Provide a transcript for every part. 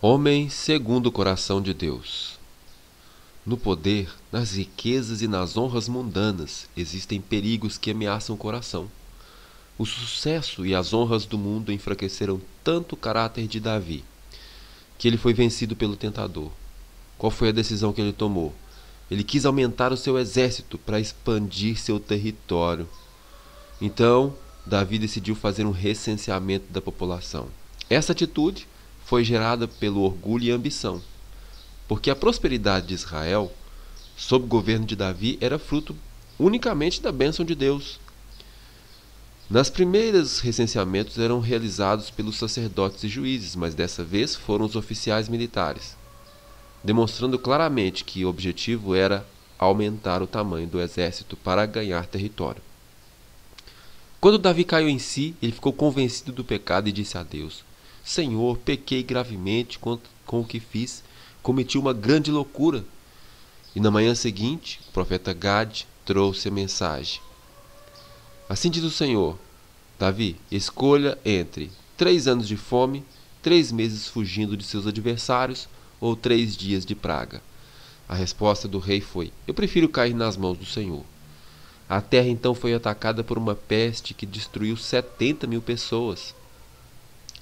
Homem segundo o coração de Deus. No poder, nas riquezas e nas honras mundanas existem perigos que ameaçam o coração. O sucesso e as honras do mundo enfraqueceram tanto o caráter de Davi, que ele foi vencido pelo tentador. Qual foi a decisão que ele tomou? Ele quis aumentar o seu exército para expandir seu território. Então, Davi decidiu fazer um recenseamento da população. Essa atitude foi gerada pelo orgulho e ambição, porque a prosperidade de Israel, sob o governo de Davi, era fruto unicamente da bênção de Deus. Nas primeiras recenseamentos eram realizados pelos sacerdotes e juízes, mas dessa vez foram os oficiais militares, demonstrando claramente que o objetivo era aumentar o tamanho do exército para ganhar território. Quando Davi caiu em si, ele ficou convencido do pecado e disse a Deus: Senhor, pequei gravemente com o que fiz, cometi uma grande loucura. E na manhã seguinte, o profeta Gade trouxe a mensagem. Assim diz o Senhor: Davi, escolha entre 3 anos de fome, 3 meses fugindo de seus adversários ou 3 dias de praga. A resposta do rei foi: eu prefiro cair nas mãos do Senhor. A terra então foi atacada por uma peste que destruiu 70.000 pessoas.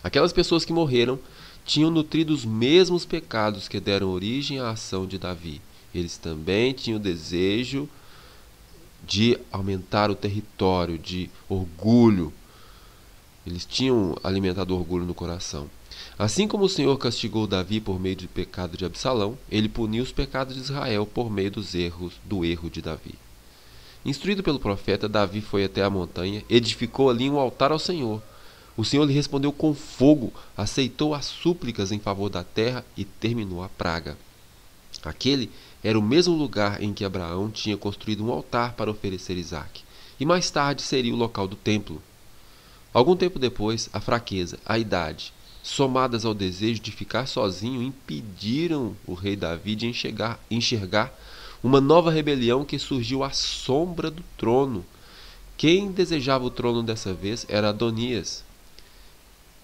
Aquelas pessoas que morreram tinham nutrido os mesmos pecados que deram origem à ação de Davi. Eles também tinham o desejo de aumentar o território, de orgulho. Eles tinham alimentado orgulho no coração. Assim como o Senhor castigou Davi por meio do pecado de Absalão, ele puniu os pecados de Israel por meio do erro de Davi. Instruído pelo profeta, Davi foi até a montanha, edificou ali um altar ao Senhor. O Senhor lhe respondeu com fogo, aceitou as súplicas em favor da terra e terminou a praga. Aquele era o mesmo lugar em que Abraão tinha construído um altar para oferecer Isaque, e mais tarde seria o local do templo. Algum tempo depois, a fraqueza, a idade, somadas ao desejo de ficar sozinho, impediram o rei Davi de enxergar uma nova rebelião que surgiu à sombra do trono. Quem desejava o trono dessa vez era Adonias.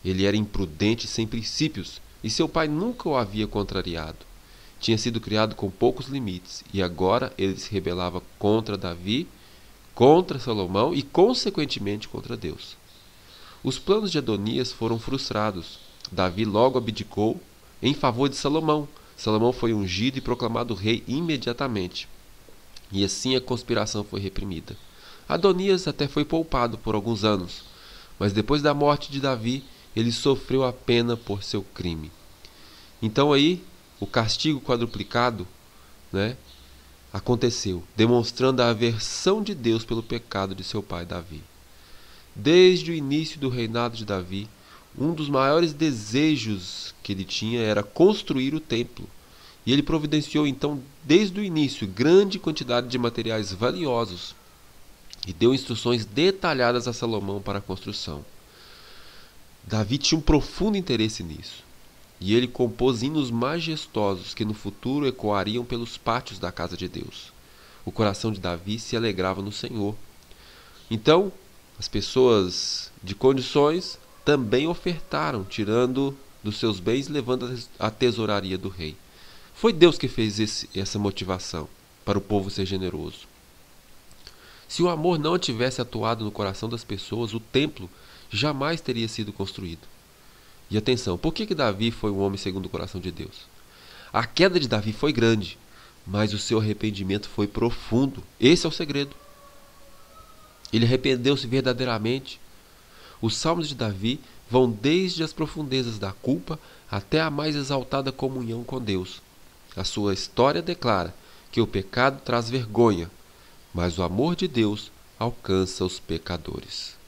Ele era imprudente e sem princípios, e seu pai nunca o havia contrariado. Tinha sido criado com poucos limites, e agora ele se rebelava contra Davi, contra Salomão e, consequentemente, contra Deus. Os planos de Adonias foram frustrados. Davi logo abdicou em favor de Salomão. Salomão foi ungido e proclamado rei imediatamente. E assim a conspiração foi reprimida. Adonias até foi poupado por alguns anos, mas depois da morte de Davi, ele sofreu a pena por seu crime. Então aí, o castigo quadruplicado, aconteceu, demonstrando a aversão de Deus pelo pecado de seu pai Davi. Desde o início do reinado de Davi, um dos maiores desejos que ele tinha era construir o templo. E ele providenciou então, desde o início, grande quantidade de materiais valiosos e deu instruções detalhadas a Salomão para a construção. Davi tinha um profundo interesse nisso, e ele compôs hinos majestosos que no futuro ecoariam pelos pátios da casa de Deus. O coração de Davi se alegrava no Senhor. Então, as pessoas de condições também ofertaram, tirando dos seus bens, levando a tesouraria do rei. Foi Deus que fez essa motivação para o povo ser generoso. Se o amor não tivesse atuado no coração das pessoas, o templo jamais teria sido construído. E atenção, por que Davi foi um homem segundo o coração de Deus? A queda de Davi foi grande, mas o seu arrependimento foi profundo. Esse é o segredo. Ele arrependeu-se verdadeiramente. Os salmos de Davi vão desde as profundezas da culpa até a mais exaltada comunhão com Deus. A sua história declara que o pecado traz vergonha, mas o amor de Deus alcança os pecadores.